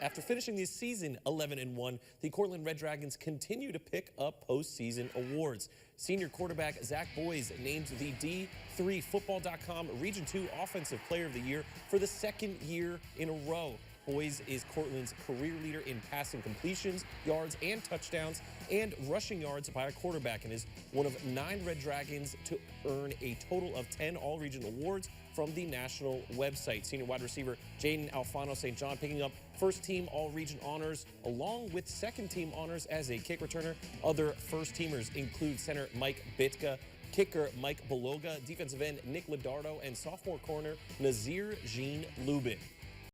After finishing this season 11-1, the Cortland Red Dragons continue to pick up postseason awards. Senior quarterback Zac Boyes named the D3Football.com Region 2 Offensive Player of the Year for the second year in a row. Boyes is Cortland's career leader in passing completions, yards, and touchdowns, and rushing yards by a quarterback, and is one of 9 Red Dragons to earn a total of 10 all-region awards from the national website. Senior wide receiver Jaden Alfano St. John picking up first-team all-region honors, along with second-team honors as a kick returner. Other first-teamers include center Mike Bitka, kicker Mike Beloga, defensive end Nick Ladardo, and sophomore corner Nazir Jean Lubin.